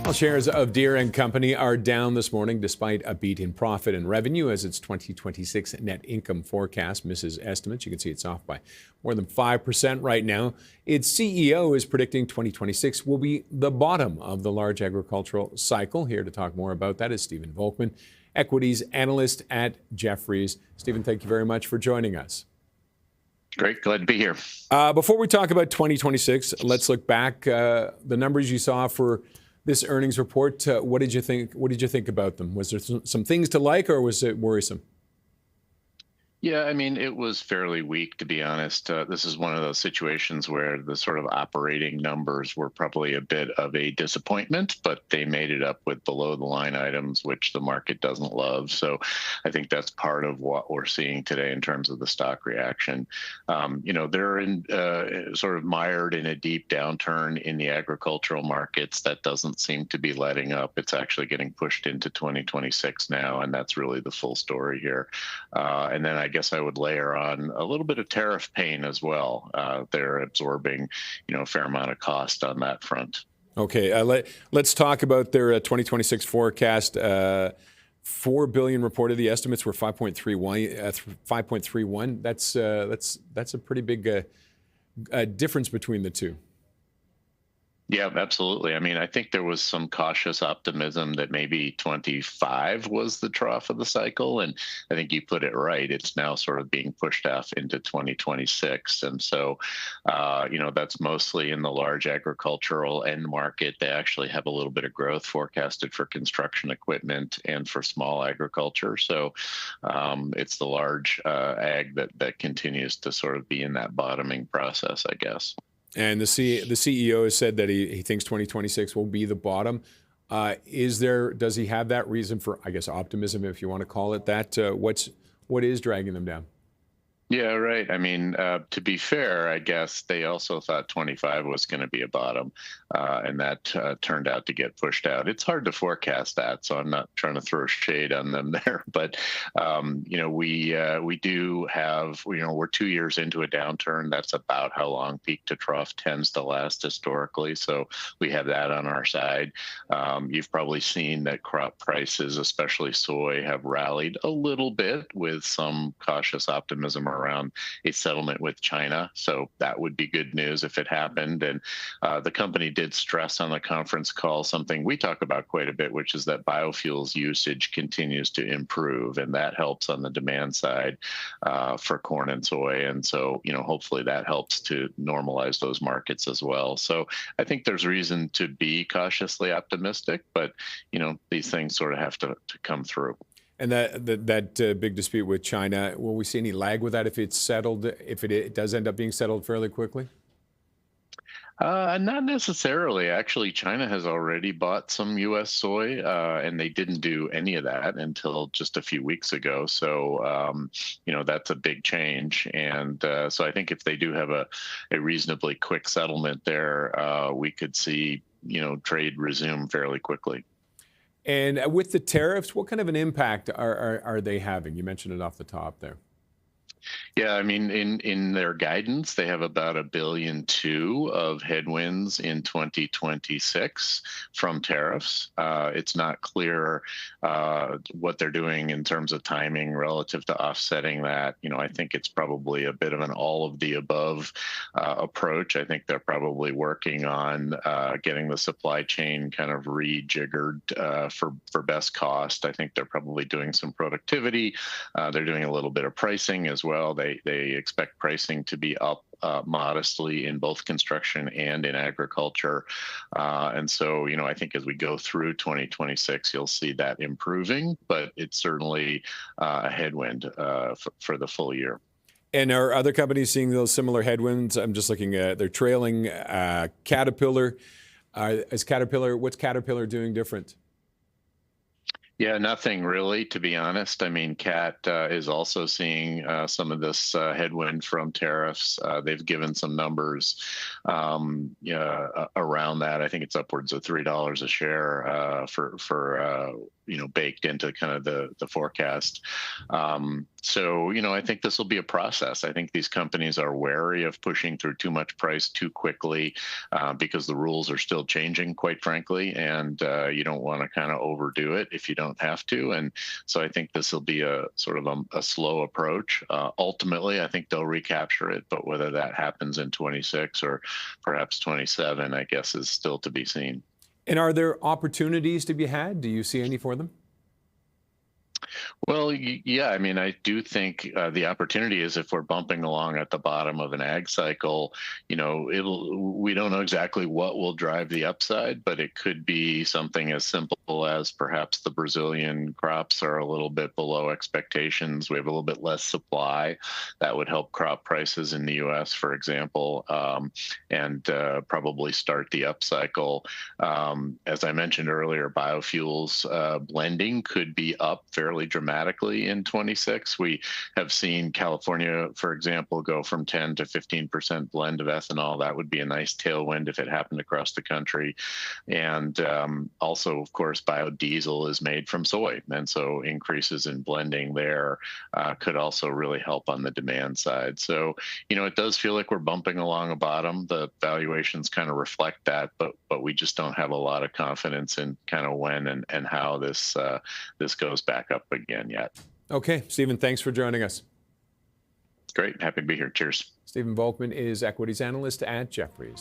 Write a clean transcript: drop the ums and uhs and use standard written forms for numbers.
Well, shares of Deere Company are down this morning despite a beat in profit and revenue as its 2026 net income forecast misses estimates. You can see it's off by more than 5% right now. Its CEO is predicting 2026 will be the bottom of the large agricultural cycle. Here to talk more about that is Stephen Volkmann, equities analyst at Jeffries. Stephen, thank you very much for joining us. Great. Glad to be here. Before we talk about 2026, let's look back. The numbers you saw for this earnings report, what did you think? What did you think about them? Was there some things to like, or was it worrisome? Yeah, I mean, it was fairly weak, to be honest. This is one of those situations where the sort of operating numbers were probably a bit of a disappointment, but they made it up with below the line items, which the market doesn't love. So I think that's part of what we're seeing today in terms of the stock reaction. They're sort of mired in a deep downturn in the agricultural markets that doesn't seem to be letting up. It's actually getting pushed into 2026 now, and that's really the full story here. And then I guess I would layer on a little bit of tariff pain as well. They're absorbing, a fair amount of cost on that front. Okay, let's talk about their 2026 forecast. $4 billion reported. The estimates were 5.31. That's a pretty big difference between the two. Yeah, absolutely. I mean, I think there was some cautious optimism that maybe 25 was the trough of the cycle. And I think you put it right. It's now sort of being pushed off into 2026. And so, that's mostly in the large agricultural end market. They actually have a little bit of growth forecasted for construction equipment and for small agriculture. So it's the large ag that continues to sort of be in that bottoming process, I guess. And the CEO has said that he thinks 2026 will be the bottom. Does he have that reason for, I guess, optimism, if you want to call it that? What is dragging them down? Yeah, right. I mean, to be fair, I guess they also thought 25 was going to be a bottom, and that turned out to get pushed out. It's hard to forecast that, so I'm not trying to throw shade on them there. But we do have, we're 2 years into a downturn. That's about how long peak to trough tends to last historically. So we have that on our side. You've probably seen that crop prices, especially soy, have rallied a little bit with some cautious optimism around a settlement with China. So that would be good news if it happened. And the company did stress on the conference call something we talk about quite a bit, which is that biofuels usage continues to improve. And that helps on the demand side for corn and soy. And so, hopefully that helps to normalize those markets as well. So I think there's reason to be cautiously optimistic, but, these things sort of have to come through. And that big dispute with China, will we see any lag with that if it's settled, if it does end up being settled fairly quickly? Not necessarily. Actually, China has already bought some U.S. soy, and they didn't do any of that until just a few weeks ago. So, that's a big change. And so I think if they do have a reasonably quick settlement there, we could see, trade resume fairly quickly. And with the tariffs, what kind of an impact are they having? You mentioned it off the top there. Yeah, I mean, in their guidance, they have about $1.2 billion of headwinds in 2026 from tariffs. It's not clear what they're doing in terms of timing relative to offsetting that. I think it's probably a bit of an all of the above approach. I think they're probably working on getting the supply chain kind of rejiggered for best cost. I think they're probably doing some productivity. They're doing a little bit of pricing as well. They expect pricing to be up modestly in both construction and in agriculture. And so, I think as we go through 2026, you'll see that improving, but it's certainly a headwind for the full year. And are other companies seeing those similar headwinds? I'm just looking at, they're trailing Caterpillar. What's Caterpillar doing different? Yeah, nothing really, to be honest. I mean, Cat is also seeing some of this headwind from tariffs. They've given some numbers around that. I think it's upwards of $3 a share for baked into kind of the forecast. So, I think this will be a process. I think these companies are wary of pushing through too much price too quickly because the rules are still changing, quite frankly, and you don't want to kind of overdo it if you don't have to. And so I think this will be a sort of a slow approach. Ultimately, I think they'll recapture it, but whether that happens in 26 or perhaps 27, I guess, is still to be seen. And are there opportunities to be had? Do you see any for them? Well, yeah, I mean, I do think the opportunity is if we're bumping along at the bottom of an ag cycle, we don't know exactly what will drive the upside, but it could be something as simple as perhaps the Brazilian crops are a little bit below expectations. We have a little bit less supply. That would help crop prices in the U.S., for example, and probably start the upcycle. As I mentioned earlier, biofuels blending could be up fairly dramatically in 26. We have seen California, for example, go from 10 to 15% blend of ethanol. That would be a nice tailwind if it happened across the country. And also, of course, biodiesel is made from soy. And so increases in blending there could also really help on the demand side. So, it does feel like we're bumping along a bottom. The valuations kind of reflect that, but we just don't have a lot of confidence in kind of when and how this goes back up again yet. Okay, Stephen, thanks for joining us. Great. Happy to be here. Cheers. Stephen Volkmann is equities analyst at Jeffries.